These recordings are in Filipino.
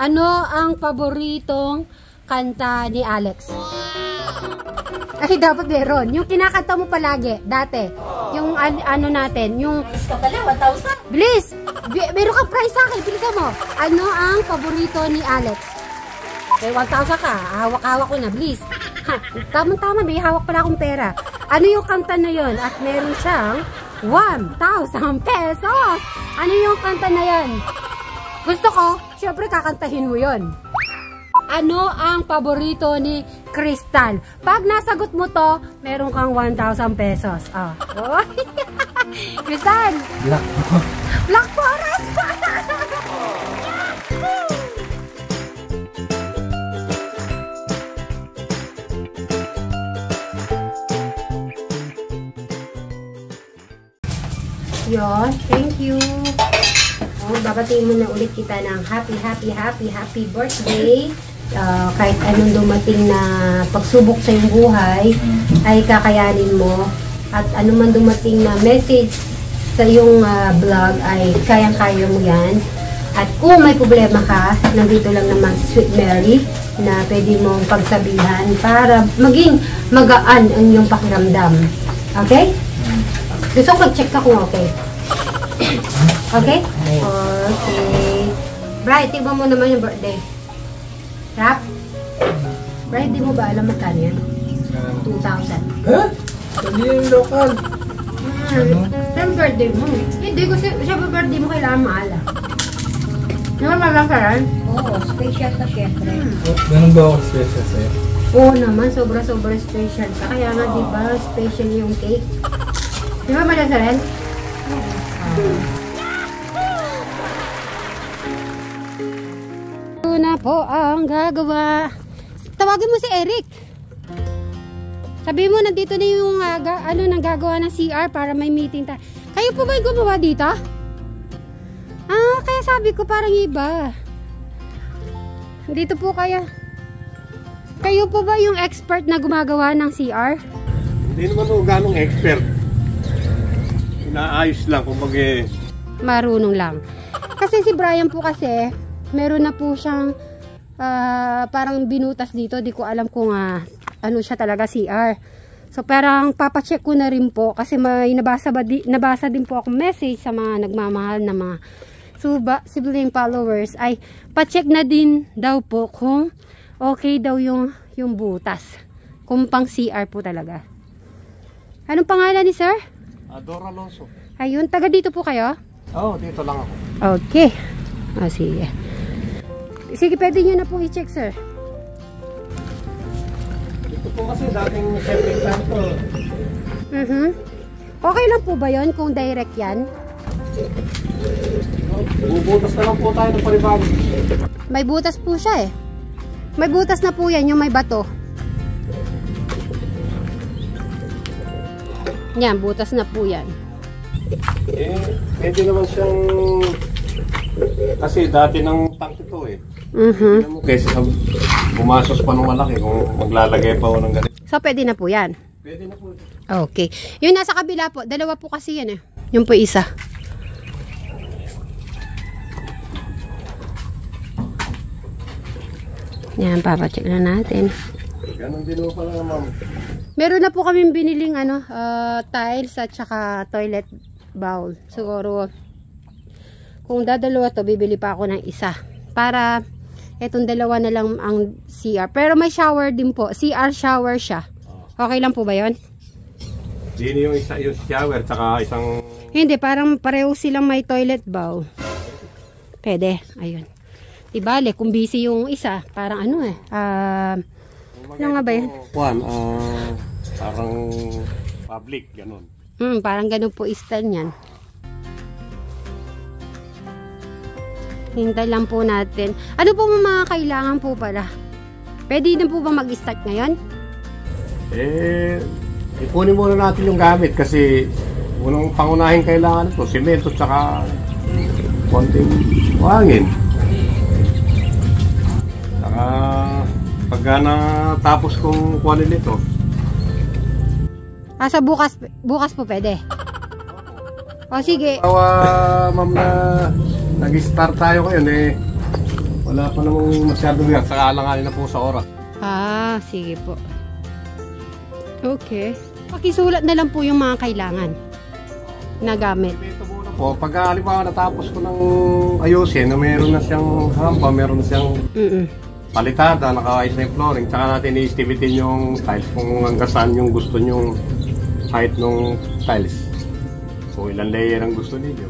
Ano ang paboritong kanta ni Alex? Ay, dapat meron. Yung kinakanta mo palagi, dati. Yung ano natin, yung... Bilis ka pala, 1,000. Bilis! Meron kang prize sa akin, bilisan mo. Ano ang paborito ni Alex? Okay, 1,000 ka. Hawak-hawak ko na, bilis. Tama-tama, may hawak pala akong pera. Ano yung kanta na yon? At meron siyang 1,000 pesos. Ano yung kanta na yan? Gusto ko, syempre kakantahin mo yon. Ano ang paborito ni Crystal? Pag nasagot mo to, meron kang 1,000 pesos. Oh. Crystal! Black Forest! Yon, thank you. Oh, babatiin mo na ulit kita ng happy birthday. Kahit anong dumating na pagsubok sa iyong buhay, ay kakayanin mo. At anong man dumating na message sa iyong vlog, ay kayang-kaya mo yan. At kung may problema ka, nandito lang naman si Sweet Mary na pwede mong pagsabihan para maging magaan ang iyong pakiramdam. Okay? Gusto ko mag-check ka kung okay. Okay? Okay. Bright, iba mo naman yung birthday. Rap? Bright, di mo ba alam magkano yan? 2,000. Ha? Hindi yung local. Saan birthday mo? Hindi ko siya birthday mo kailangan maala. Normal lang ka rin? Oo, special ka syempre. Ganun ba ako special sa'yo? Oo naman, sobra-sobra special ka. Kaya nga diba, special yung cake. Di ba malasa rin? Ito na po ang gagawa. Tawagin mo si Eric. Sabi mo, nandito na yung nang gagawa ng CR para may meeting tayo. Kayo po ba yung gumawa dito? Kaya sabi ko parang iba. Dito po kaya. Kayo po ba yung expert na gumagawa ng CR? Hindi naman o ganong expert. Inaayos lang kung marunong lang. Kasi si Brian po kasi, meron na po siyang parang binutas dito. Di ko alam kung ano siya talaga CR. So parang papacheck ko na rin po kasi may nabasa din po akong message sa mga nagmamahal na mga sibling followers ay pacheck na din daw po kung okay daw yung butas. Kung pang CR po talaga. Anong pangalan ni sir? Adora Alonso. Ayun, taga dito po kayo? Oo, dito lang ako. Okay. Sige. Sige, pwede nyo na po i-check, sir. Ito po kasi dating septic tank to. Okay lang po ba yon kung direct yan? Bubutas na lang po tayo ng palibago. May butas po siya eh. May butas na po yan, yung may bato. Yan, butas na po yan. Pwede naman siyang... Kasi dati ng tank ito eh. Kaysa bumasos pa ng malaki kung maglalagay pa ako ng ganito. So, pwede na po yan? Pwede na po. Okay. Yung nasa kabila po, dalawa po kasi yan eh. Yung po isa. Yan, papacheck na natin. Ganun din mo pala ma'am. Meron na po kaming biniling tiles at saka toilet bowl. Siguro, kung dadalawa to, bibili pa ako ng isa. Para, etong dalawa na lang ang CR. Pero may shower din po. CR shower siya. Okay lang po ba yun? Hindi yung isa yung shower, tsaka isang... Hindi, parang pareho silang may toilet bowl. Pwede. Ayun. Ibale, kung busy yung isa, parang ano eh. Ano nga ba yun? Parang public, ganun. Parang ganun po style niyan. Hintay lang po natin. Ano po mga kailangan po pala? Pwede na po ba mag-start ngayon? Ipunin muna natin yung gamit kasi unang pangunahing kailangan ito, simento tsaka konting hangin. Saka pagka natapos kong kuhanin ito. Sa bukas po pwede. O sige. Ma'am na nag-start tayo ngayon Wala pa namang masyadong yan. Saka alanganin na po sa oras. Ah, sige po. Okay. Pakisulat na lang po yung mga kailangan na gamit. Ito muna po. Pag halimbawa natapos ko ng ayusin na meron na siyang hampa, meron na siyang palitada, nakaayos na yung flooring, tsaka natin i-estimatein yung tiles kung hanggang saan yung gusto nyong height ng tiles. Kung ilang layer ang gusto ninyo.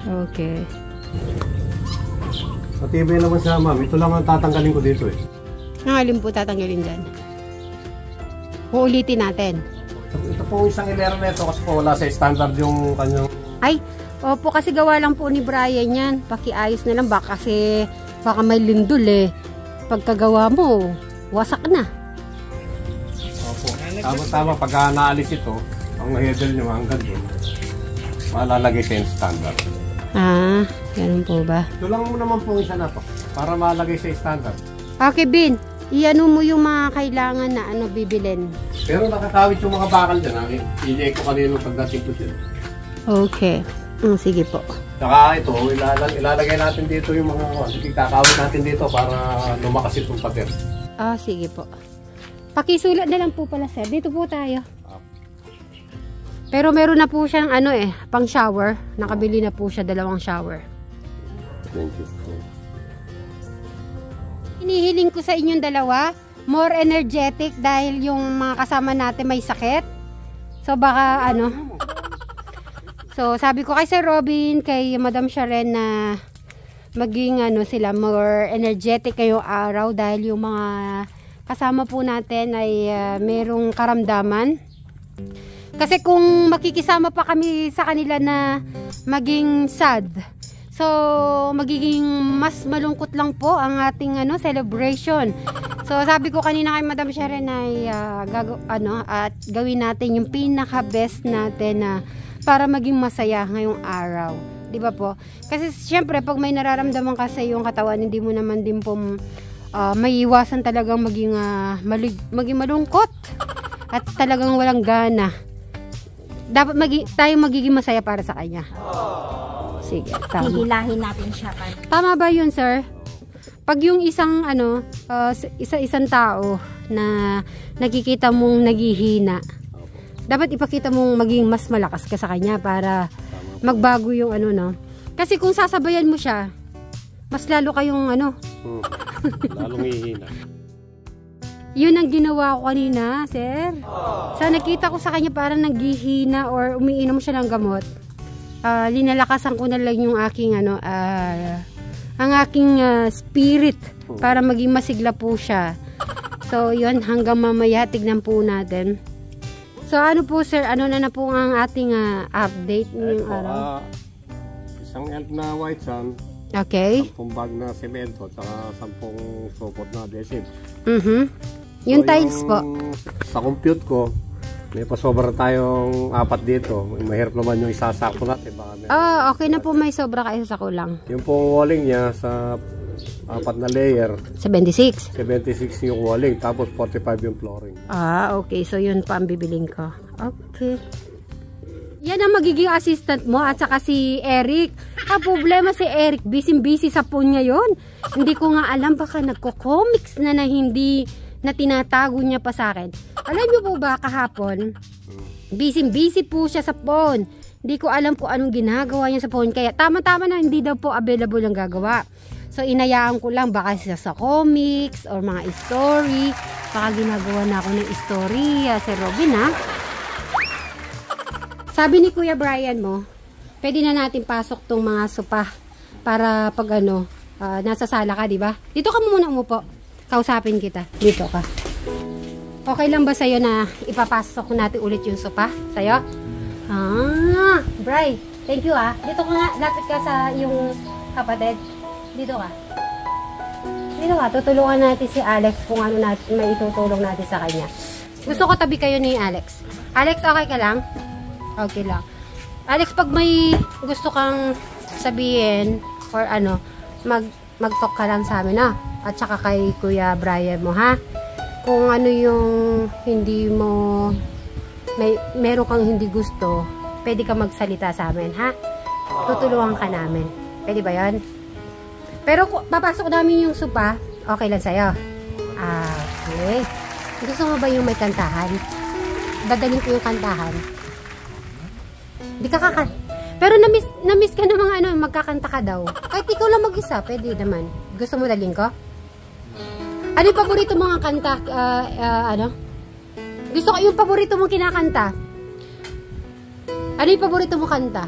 Okay. Matibay naman siya, ma'am. Ito lang ang tatanggalin ko dito eh. Ang alin po tatanggalin dyan? Uulitin natin. Ito po isang ilera na ito kasi po wala sa standard yung kanyang... Ay, opo, kasi gawa lang po ni Brian yan. Pakiayos na lang baka kasi baka may lindol eh. Pagkagawa mo, wasak na. Opo. Tama-tama pag naalis ito, ang header nyo hanggang doon, malalagay sa standard. Ah, ganun po ba? Ito lang mo naman po isa na to para malagay sa standard. Okay, Bin. Iano mo yung mga kailangan na bibilin. Pero nakakawit yung mga bakal dyan. I-check ko kanino pagdating ko dyan. Okay. Sige po. Saka ito, ilalagay natin dito yung mga kakawit natin dito para lumakas itong pader. Ah, sige po. Pakisulat na lang po pala, sir. Dito po tayo. Pero meron na po siyang pang shower. Nakabili na po siya 2 shower. Thank you. Hinihiling ko sa inyong dalawa, more energetic dahil yung mga kasama natin may sakit. So baka So sabi ko kay Sir Robin, kay Madam Sharon na maging sila more energetic ngayong araw dahil yung mga kasama po natin ay merong karamdaman. Kasi kung makikisama pa kami sa kanila na maging sad, so magiging mas malungkot lang po ang ating celebration. So sabi ko kanina kay Madam Sharon ay at gawin natin yung pinaka best natin na para maging masaya ngayong araw. 'Di ba po? Kasi syempre pag may nararamdaman ka sa iyong katawan, hindi mo naman din po maiiwasan talagang maging malungkot at talagang walang gana. Dapat tayo magiging masaya para sa kanya. Sige, tama. Hihilahin natin siya. Tama ba yun, sir? Pag yung isang isang tao na nakikita mong naghihina, dapat ipakita mong maging mas malakas ka sa kanya para magbago yung Kasi kung sasabayan mo siya, mas lalo kayong lalong hihina. Yun ang ginawa ko kanina, sir. So nakita ko sa kanya parang naghihina or umiinom siya ng gamot. Linalakasan ko na lang yung aking ang aking spirit para maging masigla po siya. So yun, hanggang mamaya tignan po natin. So ano po, sir, na po ang ating update ngayong araw? Isang elf na white sand. Okay. 10 bag na semento at 10 supot na adhesive. Yung So, tiles po. Sa compute ko, may pasobra tayong 4 dito. Mahirap naman yung isasako natin. Okay na po, may sobra kayo sa kulang. Yung pong walling niya sa 4 na layer, 76. 76 yung walling, tapos 45 yung flooring. Okay. So yun pa ang bibiling ko. Okay. Yan ang magiging assistant mo at saka si Eric. Ang problema si Eric, busy sa phone ngayon. Hindi ko nga alam, baka nagko-comics na hindi na tinatago niya pa sa akin. Alam niyo po ba kahapon, busy po siya sa phone. Hindi ko alam kung anong ginagawa niya sa phone. Kaya tama-tama na hindi daw po available ang gagawa. So inayaan ko lang baka siya sa comics or mga story. Baka ginagawa na ako ng story si Robin, ha? Sabi ni Kuya Brian mo, pwede na natin pasok tong mga sopa para pag nasa sala ka, di ba? Dito ka muna umupo. Kausapin kita. Dito ka. Okay lang ba sa'yo na ipapasok natin ulit yung sopa? Sa'yo? Bri, thank you, ha. Dito ka nga. Lapit ka sa yung kapatid. Dito ka. Dito ka. Tutulungan natin si Alex kung ano may itutulong natin sa kanya. Gusto ko tabi kayo ni Alex. Alex, okay ka lang? Okay lang. Alex, pag may gusto kang sabihin or mag-talk ka lang sa amin, ha? At saka kay Kuya Brian mo, ha? Kung ano yung hindi mo meron kang hindi gusto, pwede ka magsalita sa amin, ha? Tutulungan ka namin. Pwede ba yan? Pero papasok namin yung sopa, okay lang sa'yo. Okay. Gusto mo ba yung may kantahan? Dadalhin ko yung kantahan. Di ka Pero na-miss ka ng mga magkakanta ka daw. Kahit ikaw lang mag-isa, pwede naman. Gusto mo dalhin ko? Ano yung paborito mong kanta? Gusto ko yung paborito mong kinakanta. Ano yung paborito mong kanta?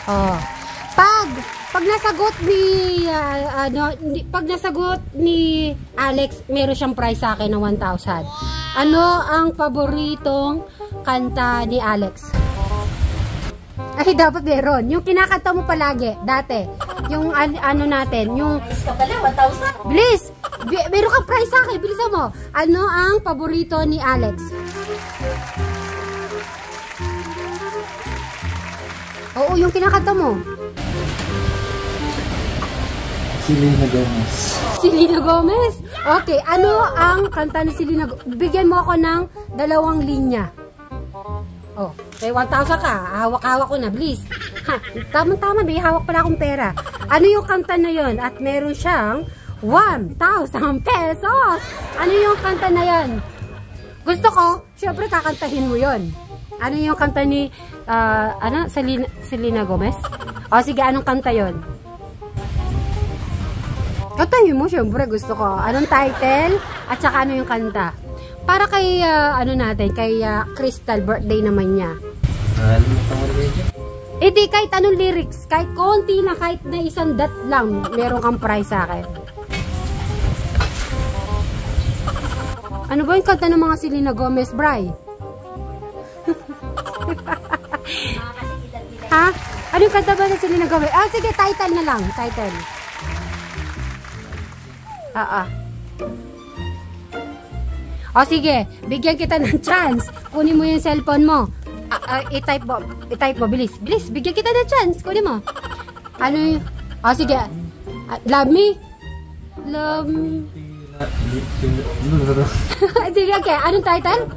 Oh. Pag nasagot ni Alex, meron siyang prize sa akin na 1,000. Ano ang paboritong kanta ni Alex? Ay, dapat meron. Yung kinakanta mo palagi, dati. Yung ano natin, yung... Bilis ka pala, 1,000. Bilis! Meron kang prize sa akin, bilisan mo. Ano ang paborito ni Alex? Oo, yung kinakanta mo. Selena Gomez. Selena Gomez? Okay, ano ang kanta ni Selena Gomez? Bigyan mo ako ng 2 linya. Oh, may 1,000 ka. Hawak-hawak ko na, please. Ha, tama-tama, may hawak pala akong pera. Ano yung kanta na yon? At meron siyang 1,000 pesos. Ano yung kanta na yon? Gusto ko, syempre kakantahin mo yon. Ano yung kanta ni Selena Gomez? O sige, anong kanta yon? Kantahin mo, syempre gusto ko. Anong title? At saka ano yung kanta? Para kay, kay Crystal, birthday naman niya. Di kahit anong lyrics, kahit konti na, kahit na 1 dot lang, meron kang prize sa akin. Ano ba yung kanta ng mga Selena Gomez, Bri? Ha? Ano yung kanta ba ng Selena Gomez? Sige, title na lang. Title. O sige, bigyan kita ng chance. Kunin mo yung cellphone mo. I-type mo, bilis. Bilis, bigyan kita ng chance. Kunin mo. Ano yung... O sige. Love me? Love me. Sige, okay. Anong title?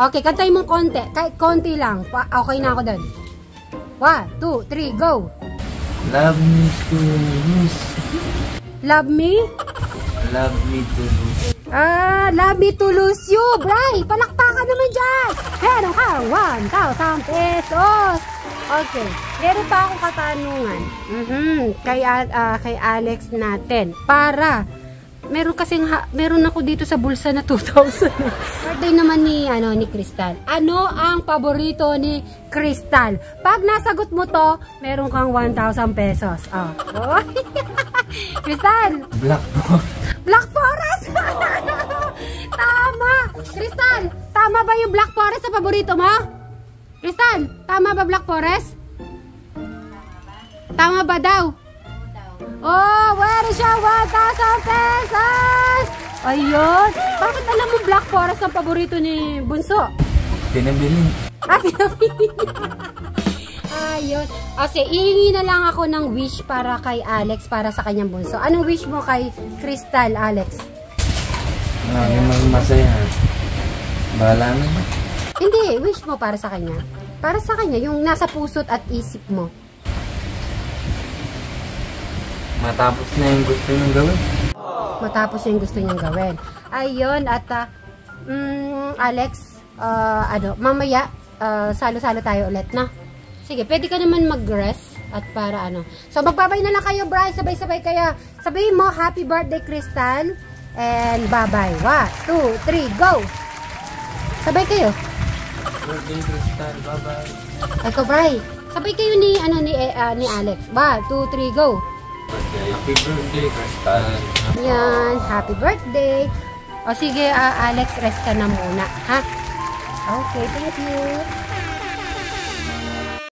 Okay, kantay mong konti. Kahit konti lang. Okay na ako doon. 1, 2, 3, go! Love me to lose. Love me? Love me to lose. Love me to lose you, Bri. Palakpakan naman dyan. Meron kang 1,000 pesos. Okay. Meron pa akong katanungan. Kay Alex natin. Para, meron ako dito sa bulsa na 2,000. Birthday naman ni Crystal. Ano ang paborito ni Crystal? Pag nasagot mo to, meron kang 1,000 pesos. Oh. Crystal! Black Forest! Tama! Crystal, tama ba yung Black Forest sa paborito mo? Crystal, tama ba Black Forest? Tama ba daw? Oh, where is your 1,000 pesos? Ayun. Bakit alam mo Black Forest ang paborito ni Bunso? Pinabili. Pinabili. Ayun. Okay, ihingi na lang ako ng wish para kay Alex, para sa kanyang bunso. Anong wish mo kay Crystal, Alex? Yung masaya. Bahala na. Hindi, wish mo para sa kanya. Para sa kanya, yung nasa puso't at isip mo. Matapos na yung gusto niyang gawin. Matapos yung gusto niyang gawin. Ayun, at Alex, mamaya, salo-salo tayo ulit, na? Sige, pwede ka naman mag-rest at para So, magbabay na lang kayo, Bri. Sabay-sabay kaya. Sabihin mo, happy birthday, Crystal. And bye-bye. 1, 2, 3, go! Sabay kayo. Birthday, Crystal. Bye-bye. Eko, Bri. Sabay kayo ni Alex. 1, 2, 3, go! Happy birthday, Crystal. Yan, happy birthday. O sige, Alex, rest ka na muna, ha? Okay, thank you.